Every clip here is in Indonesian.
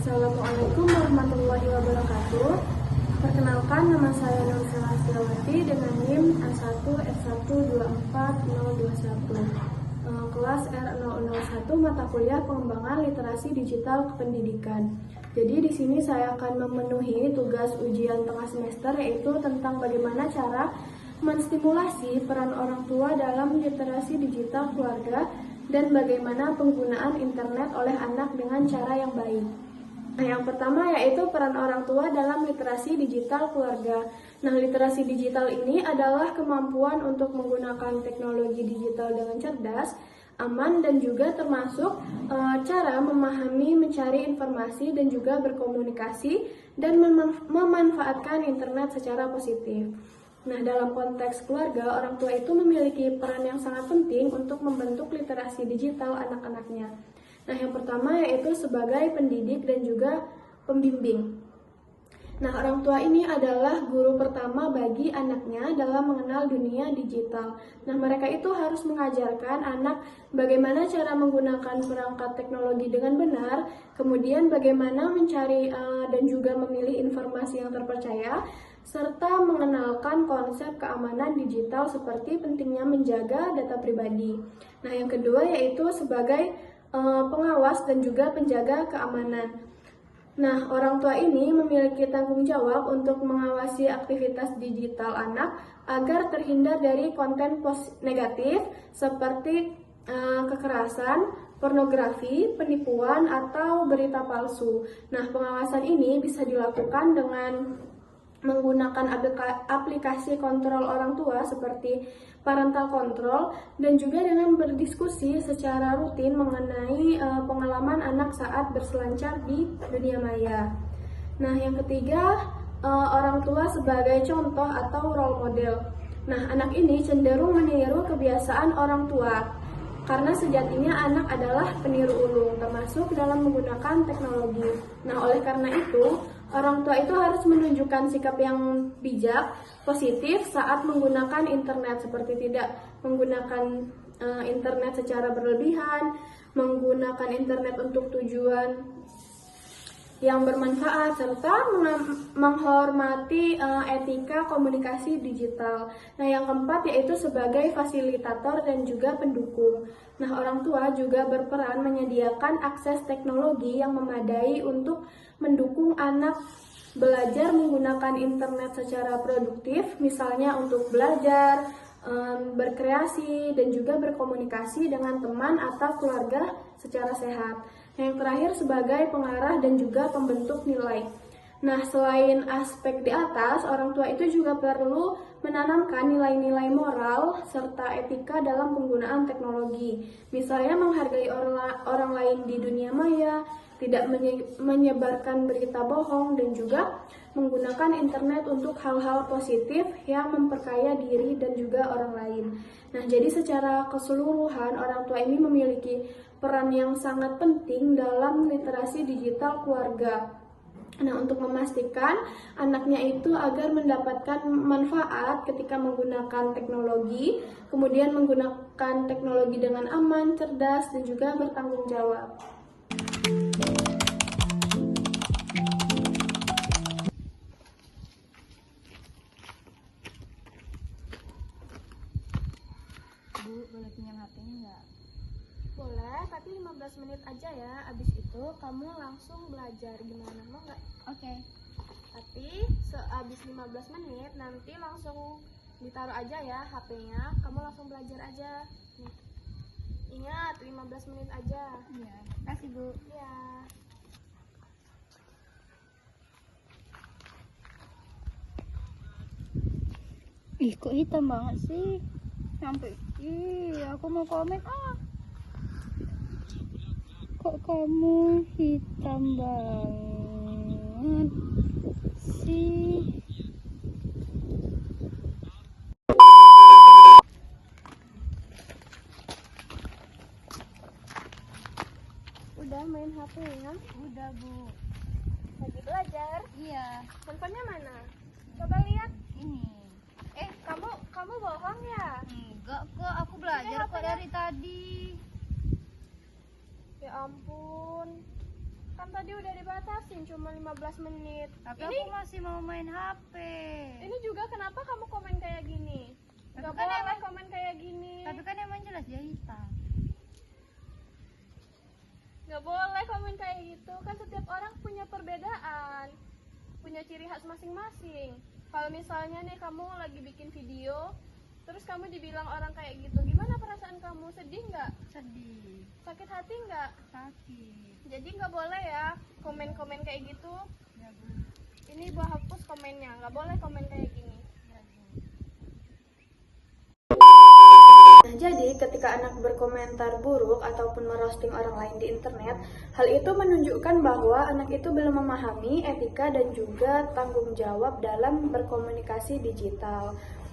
Assalamualaikum warahmatullahi wabarakatuh. Perkenalkan, nama saya Nurfila Astiawati dengan NIM A1F1242021, kelas R001, mata kuliah pengembangan literasi digital kependidikan. Jadi di sini saya akan memenuhi tugas ujian tengah semester, yaitu tentang bagaimana cara menstimulasi peran orang tua dalam literasi digital keluarga dan bagaimana penggunaan internet oleh anak dengan cara yang baik. Nah, yang pertama yaitu peran orang tua dalam literasi digital keluarga. Nah, literasi digital ini adalah kemampuan untuk menggunakan teknologi digital dengan cerdas, aman, dan juga termasuk cara memahami, mencari informasi, dan juga berkomunikasi dan memanfaatkan internet secara positif. Nah, dalam konteks keluarga, orang tua itu memiliki peran yang sangat penting untuk membentuk literasi digital anak-anaknya. Nah, yang pertama yaitu sebagai pendidik dan juga pembimbing. Nah, orang tua ini adalah guru pertama bagi anaknya dalam mengenal dunia digital. Nah, mereka itu harus mengajarkan anak bagaimana cara menggunakan perangkat teknologi dengan benar, kemudian bagaimana mencari dan juga memilih informasi yang terpercaya, serta mengenalkan konsep keamanan digital seperti pentingnya menjaga data pribadi. Nah, yang kedua yaitu sebagai pengawas dan juga penjaga keamanan. Nah, orang tua ini memiliki tanggung jawab untuk mengawasi aktivitas digital anak agar terhindar dari konten negatif seperti kekerasan, pornografi, penipuan, atau berita palsu. Nah, pengawasan ini bisa dilakukan dengan menggunakan aplikasi kontrol orang tua seperti parental control dan juga dengan berdiskusi secara rutin mengenai pengalaman anak saat berselancar di dunia maya. Nah, yang ketiga, orang tua sebagai contoh atau role model. Nah, anak ini cenderung meniru kebiasaan orang tua karena sejatinya anak adalah peniru ulung termasuk dalam menggunakan teknologi. Nah, oleh karena itu orang tua itu harus menunjukkan sikap yang bijak, positif saat menggunakan internet, seperti tidak menggunakan internet secara berlebihan, menggunakan internet untuk tujuan yang bermanfaat, serta menghormati etika komunikasi digital. Nah, yang keempat yaitu sebagai fasilitator dan juga pendukung. Nah, orang tua juga berperan menyediakan akses teknologi yang memadai untuk mendukung anak belajar menggunakan internet secara produktif, misalnya untuk belajar, berkreasi, dan juga berkomunikasi dengan teman atau keluarga secara sehat. Yang terakhir sebagai pengarah dan juga pembentuk nilai. Nah, selain aspek di atas, orang tua itu juga perlu menanamkan nilai-nilai moral serta etika dalam penggunaan teknologi. Misalnya menghargai orang lain di dunia maya, tidak menyebarkan berita bohong, dan juga menggunakan internet untuk hal-hal positif yang memperkaya diri dan juga orang lain. Nah, jadi secara keseluruhan orang tua ini memiliki peran yang sangat penting dalam literasi digital keluarga. Nah, untuk memastikan anaknya itu agar mendapatkan manfaat ketika menggunakan teknologi, kemudian menggunakan teknologi dengan aman, cerdas, dan juga bertanggung jawab. Bu, boleh pinjam HP-nya nggak? Boleh, tapi 15 menit aja ya. Abis itu kamu langsung belajar. Gimana, mau nggak? Oke. Tapi sehabis 15 menit nanti langsung ditaruh aja ya HP-nya. Kamu langsung belajar aja. Nih. Ingat, 15 menit aja. Iya, kasih Bu. Ya. Ih, kok hitam banget sih? Sampai, aku mau komen kok kamu hitam banget sih? Udah main HP-nya? Udah Bu. Lagi belajar? Iya. Handphonenya mana? Coba lihat. Ini. Kamu bohong ya? Enggak kok, aku belajar kok dari tadi. Ya ampun. Kan tadi udah dibatasin cuma 15 menit. Tapi Ini aku masih mau main HP. ini juga kenapa kamu komen kayak gini? Tapi Gak kan boleh emang- komen kayak gini. Tapi kan emang jelas dia hitam. Gak boleh komen kayak gitu. Kan setiap orang punya perbedaan, punya ciri khas masing-masing. Kalau misalnya nih kamu lagi bikin video, terus kamu dibilang orang kayak gitu, gimana perasaan kamu? Sedih nggak? Sedih. Sakit hati nggak? Sakit. Jadi nggak boleh ya komen-komen kayak gitu. Ya, Bu. Ini Ibu hapus komennya, nggak boleh komen kayak gini. Ya, Bu. Nah, jadi ketika anak berkomentar buruk ataupun merosting orang lain di internet, hal itu menunjukkan bahwa anak itu belum memahami etika dan juga tanggung jawab dalam berkomunikasi digital.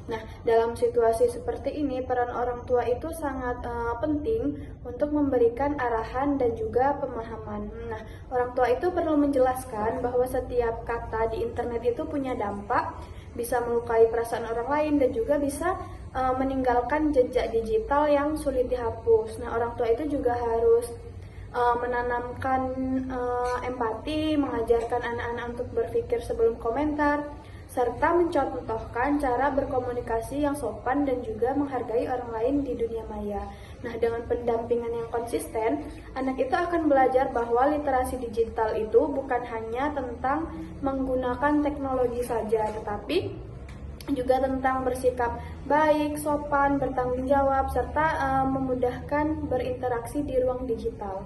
Nah, dalam situasi seperti ini, peran orang tua itu sangat penting untuk memberikan arahan dan juga pemahaman. Nah, orang tua itu perlu menjelaskan bahwa setiap kata di internet itu punya dampak, bisa melukai perasaan orang lain dan juga bisa meninggalkan jejak digital yang sulit dihapus. Nah, orang tua itu juga harus menanamkan empati, mengajarkan anak-anak untuk berpikir sebelum komentar, serta mencontohkan cara berkomunikasi yang sopan dan juga menghargai orang lain di dunia maya. Nah, dengan pendampingan yang konsisten, anak itu akan belajar bahwa literasi digital itu bukan hanya tentang menggunakan teknologi saja, tetapi juga tentang bersikap baik, sopan, bertanggung jawab, serta memudahkan berinteraksi di ruang digital.